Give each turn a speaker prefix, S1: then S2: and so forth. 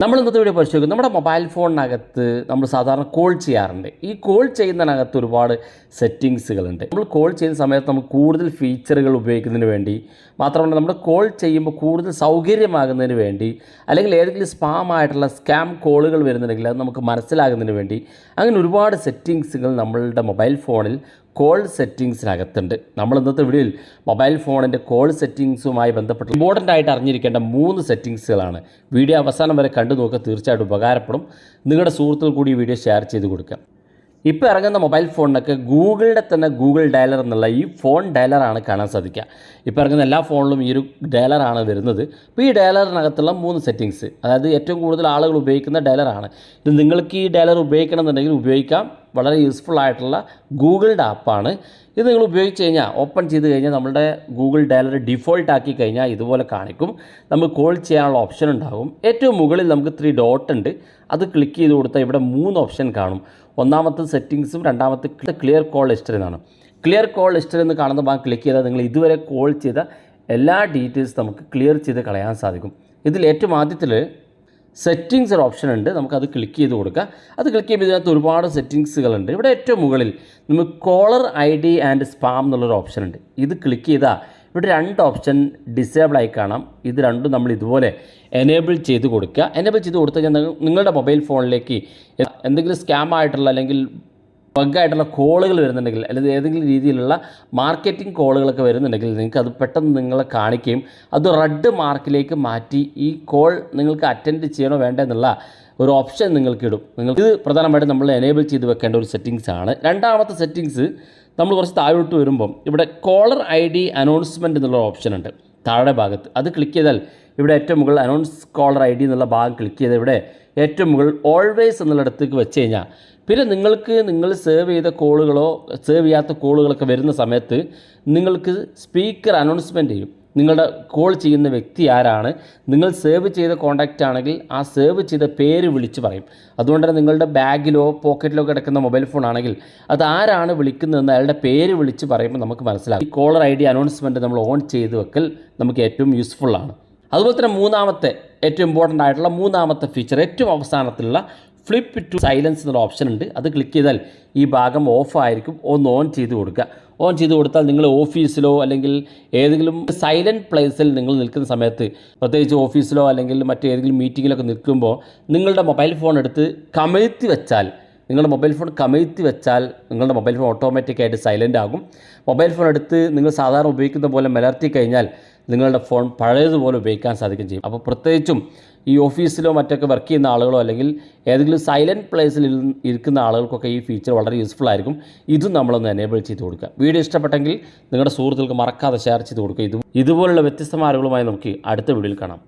S1: നമ്മൾ ഇന്നത്തെ വീഡിയോ പരിശോധിക്കും. നമ്മുടെ മൊബൈൽ ഫോണിനകത്ത് നമ്മൾ സാധാരണ കോൾ ചെയ്യാറുണ്ട്. ഈ കോൾ ചെയ്യുന്നതിനകത്ത് ഒരുപാട് സെറ്റിങ്സുകളുണ്ട്. നമ്മൾ കോൾ ചെയ്യുന്ന സമയത്ത് നമുക്ക് കൂടുതൽ ഫീച്ചറുകൾ ഉപയോഗിക്കുന്നതിന് വേണ്ടി, മാത്രമല്ല നമ്മൾ കോൾ ചെയ്യുമ്പോൾ കൂടുതൽ സൗകര്യമാകുന്നതിന് വേണ്ടി, അല്ലെങ്കിൽ ഏതെങ്കിലും സ്പാം ആയിട്ടുള്ള സ്കാം കോളുകൾ വരുന്നുണ്ടെങ്കിൽ അത് നമുക്ക് മനസ്സിലാകുന്നതിന് വേണ്ടി, അങ്ങനെ ഒരുപാട് സെറ്റിങ്സുകൾ നമ്മളുടെ മൊബൈൽ ഫോണിൽ കോൾ സെറ്റിങ്സിനകത്തുണ്ട്. നമ്മൾ ഇന്നത്തെ വീഡിയോയിൽ മൊബൈൽ ഫോണിൻ്റെ കോൾ സെറ്റിങ്സുമായി ബന്ധപ്പെട്ട് ഇമ്പോർട്ടൻ്റ് ആയിട്ട് അറിഞ്ഞിരിക്കേണ്ട 3 സെറ്റിങ്സുകളാണ്. വീഡിയോ അവസാനം വരെ കണ്ടു നോക്കുക, തീർച്ചയായിട്ടും ഉപകാരപ്പെടും. നിങ്ങളുടെ സുഹൃത്തുക്കൾ കൂടി ഈ വീഡിയോ ഷെയർ ചെയ്ത് കൊടുക്കുക. ഇപ്പോൾ ഇറങ്ങുന്ന മൊബൈൽ ഫോണിനൊക്കെ ഗൂഗിളിൻ്റെ തന്നെ ഗൂഗിൾ ഡയലർ എന്നുള്ള ഈ ഫോൺ ഡയലറാണ് കാണാൻ സാധിക്കുക. ഇപ്പോൾ ഇറങ്ങുന്ന എല്ലാ ഫോണിലും ഈ ഒരു ഡയലറാണ് വരുന്നത്. അപ്പോൾ ഈ ഡയലറിനകത്തുള്ള 3 സെറ്റിങ്സ്, അതായത് ഏറ്റവും കൂടുതൽ ആളുകൾ ഉപയോഗിക്കുന്ന ഡയലറാണ് ഇത്. നിങ്ങൾക്ക് ഈ ഡയലർ ഉപയോഗിക്കണം എന്നുണ്ടെങ്കിൽ ഉപയോഗിക്കാം. വളരെ യൂസ്ഫുൾ ആയിട്ടുള്ള ഗൂഗിളിൻ്റെ ആപ്പാണ് ഇത്. നിങ്ങൾ ഉപയോഗിച്ച് കഴിഞ്ഞാൽ, ഓപ്പൺ ചെയ്ത് കഴിഞ്ഞാൽ നമ്മുടെ ഗൂഗിൾ ഡയലർ ഡിഫോൾട്ട് ആക്കി കഴിഞ്ഞാൽ ഇതുപോലെ കാണിക്കും. നമുക്ക് കോൾ ചെയ്യാനുള്ള ഓപ്ഷൻ ഉണ്ടാകും. ഏറ്റവും മുകളിൽ നമുക്ക് 3 ഡോട്ട് ഉണ്ട്. അത് ക്ലിക്ക് ചെയ്ത് കൊടുത്താൽ ഇവിടെ 3 ഓപ്ഷൻ കാണും. ഒന്നാമത്തെ സെറ്റിങ്സും, രണ്ടാമത്തെ ക്ലിയർ കോൾ ഹിസ്റ്ററി എന്നാണ്. ക്ലിയർ കോൾ ഹിസ്റ്ററി എന്ന് കാണുന്ന ഭാഗം ക്ലിക്ക് ചെയ്താൽ നിങ്ങൾ ഇതുവരെ കോൾ ചെയ്ത എല്ലാ ഡീറ്റെയിൽസ് നമുക്ക് ക്ലിയർ ചെയ്ത് കളയാൻ സാധിക്കും. ഇതിൽ ഏറ്റവും ആദ്യത്തിൽ സെറ്റിങ്സ് ഒരു ഓപ്ഷൻ ഉണ്ട്. നമുക്കത് ക്ലിക്ക് ചെയ്ത് കൊടുക്കുക. അത് ക്ലിക്ക് ചെയ്യുമ്പോൾ ഇതിനകത്ത് ഒരുപാട് സെറ്റിങ്സുകളുണ്ട്. ഇവിടെ ഏറ്റവും മുകളിൽ നമുക്ക് കോളർ ID ആൻഡ് സ്പാം എന്നുള്ളൊരു ഓപ്ഷൻ ഉണ്ട്. ഇത് ക്ലിക്ക് ചെയ്താൽ ഇവിടെ 2 ഓപ്ഷൻ ഡിസേബിൾ ആയി കാണാം. ഇത് രണ്ടും നമ്മൾ ഇതുപോലെ എനേബിൾ ചെയ്ത് കൊടുക്കുക. എനേബിൾ ചെയ്ത് കൊടുത്തു കഴിഞ്ഞാൽ നിങ്ങളുടെ മൊബൈൽ ഫോണിലേക്ക് എന്തെങ്കിലും സ്കാം ആയിട്ടുള്ള അല്ലെങ്കിൽ ബഗ്ഗായിട്ടുള്ള കോളുകൾ വരുന്നുണ്ടെങ്കിൽ, അല്ലെങ്കിൽ ഏതെങ്കിലും രീതിയിലുള്ള മാർക്കറ്റിംഗ് കോളുകളൊക്കെ വരുന്നുണ്ടെങ്കിൽ നിങ്ങൾക്ക് അത് പെട്ടെന്ന് നിങ്ങളെ കാണിക്കുകയും അത് റെഡ് മാർക്കിലേക്ക് മാറ്റി ഈ കോൾ നിങ്ങൾക്ക് അറ്റൻഡ് ചെയ്യണോ വേണ്ട എന്നുള്ള ഒരു ഓപ്ഷൻ നിങ്ങൾക്ക് ഇടും. ഇത് പ്രധാനമായിട്ടും നമ്മൾ എനേബിൾ ചെയ്ത് വെക്കേണ്ട ഒരു സെറ്റിങ്സ് ആണ്. രണ്ടാമത്തെ സെറ്റിങ്സ് നമ്മൾ കുറച്ച് താഴോട്ട് വരുമ്പം ഇവിടെ കോളർ ID അനൗൺസ്മെൻറ്റ് എന്നുള്ള ഓപ്ഷൻ ഉണ്ട് താഴെ ഭാഗത്ത്. അത് ക്ലിക്ക് ചെയ്താൽ ഇവിടെ ഏറ്റവും മുകളിൽ അനൗൺസ് കോളർ ID എന്നുള്ള ഭാഗം ക്ലിക്ക് ചെയ്താൽ ഇവിടെ ഏറ്റവും മുകളിൽ ഓൾവേസ് എന്നുള്ളിടത്തേക്ക് വെച്ച് കഴിഞ്ഞാൽ പിന്നെ നിങ്ങൾ സേവ് ചെയ്ത കോളുകളോ സേവ് ചെയ്യാത്ത കോളുകളൊക്കെ വരുന്ന സമയത്ത് നിങ്ങൾക്ക് സ്പീക്കർ അനൗൺസ്മെൻറ്റ് ചെയ്യും. നിങ്ങളുടെ കോൾ ചെയ്യുന്ന വ്യക്തി ആരാണ്, നിങ്ങൾ സേവ് ചെയ്ത കോൺടാക്റ്റ് ആണെങ്കിൽ ആ സേവ് ചെയ്ത പേര് വിളിച്ച് പറയും. അതുകൊണ്ട് തന്നെ നിങ്ങളുടെ ബാഗിലോ പോക്കറ്റിലോ കിടക്കുന്ന മൊബൈൽ ഫോൺ ആണെങ്കിൽ അത് ആരാണ് വിളിക്കുന്നതെന്ന് അയാളുടെ പേര് വിളിച്ച് പറയുമ്പോൾ നമുക്ക് മനസ്സിലാകും. ഈ കോളർ ID അനൗൺസ്മെൻറ്റ് നമ്മൾ ഓൺ ചെയ്ത് വെക്കൽ നമുക്ക് ഏറ്റവും യൂസ്ഫുള്ളാണ്. അതുപോലെ തന്നെ മൂന്നാമത്തെ ഏറ്റവും ഇമ്പോർട്ടൻ്റ് ആയിട്ടുള്ള മൂന്നാമത്തെ ഫീച്ചർ, ഏറ്റവും അവസാനത്തിലുള്ള ഫ്ലിപ്പ് ടു സൈലൻസ് എന്നുള്ള ഓപ്ഷൻ ഉണ്ട്. അത് ക്ലിക്ക് ചെയ്താൽ ഈ ഭാഗം ഓഫ് ആയിരിക്കും. ഒന്ന് ഓൺ ചെയ്ത് കൊടുക്കുക. ഓൺ ചെയ്ത് കൊടുത്താൽ നിങ്ങൾ ഓഫീസിലോ അല്ലെങ്കിൽ ഏതെങ്കിലും സൈലൻറ്റ് പ്ലേസിൽ നിങ്ങൾ നിൽക്കുന്ന സമയത്ത്, പ്രത്യേകിച്ച് ഓഫീസിലോ അല്ലെങ്കിൽ മറ്റേതെങ്കിലും മീറ്റിങ്ങിലൊക്കെ നിൽക്കുമ്പോൾ നിങ്ങളുടെ മൊബൈൽ ഫോൺ എടുത്ത് കമഴ്ത്തി വെച്ചാൽ, നിങ്ങളുടെ മൊബൈൽ ഫോൺ കമഴ്ത്തി വെച്ചാൽ നിങ്ങളുടെ മൊബൈൽ ഫോൺ ഓട്ടോമാറ്റിക്കായിട്ട് സൈലൻ്റ് ആകും. മൊബൈൽ ഫോൺ എടുത്ത് നിങ്ങൾ സാധാരണ ഉപയോഗിക്കുന്ന പോലെ മലർത്തി കഴിഞ്ഞാൽ നിങ്ങളുടെ ഫോൺ പഴയതുപോലെ ഉപയോഗിക്കാൻ സാധിക്കുകയും ചെയ്യും. അപ്പോൾ പ്രത്യേകിച്ചും ഈ ഓഫീസിലോ മറ്റൊക്കെ വർക്ക് ചെയ്യുന്ന ആളുകളോ അല്ലെങ്കിൽ ഏതെങ്കിലും സൈലൻറ്റ് പ്ലേസിൽ ഇരിക്കുന്ന ആളുകൾക്കൊക്കെ ഈ ഫീച്ചർ വളരെ യൂസ്ഫുൾ ആയിരിക്കും. ഇതും നമ്മളൊന്ന് എനേബിൾ ചെയ്ത് കൊടുക്കുക. വീഡിയോ ഇഷ്ടപ്പെട്ടെങ്കിൽ നിങ്ങളുടെ സുഹൃത്തുക്കൾക്ക് മറക്കാതെ ഷെയർ ചെയ്ത് കൊടുക്കുക. ഇതുപോലുള്ള വ്യത്യസ്തമായ അറിവുകളുമായി നമുക്ക് അടുത്ത വീഡിയോയിൽ കാണാം.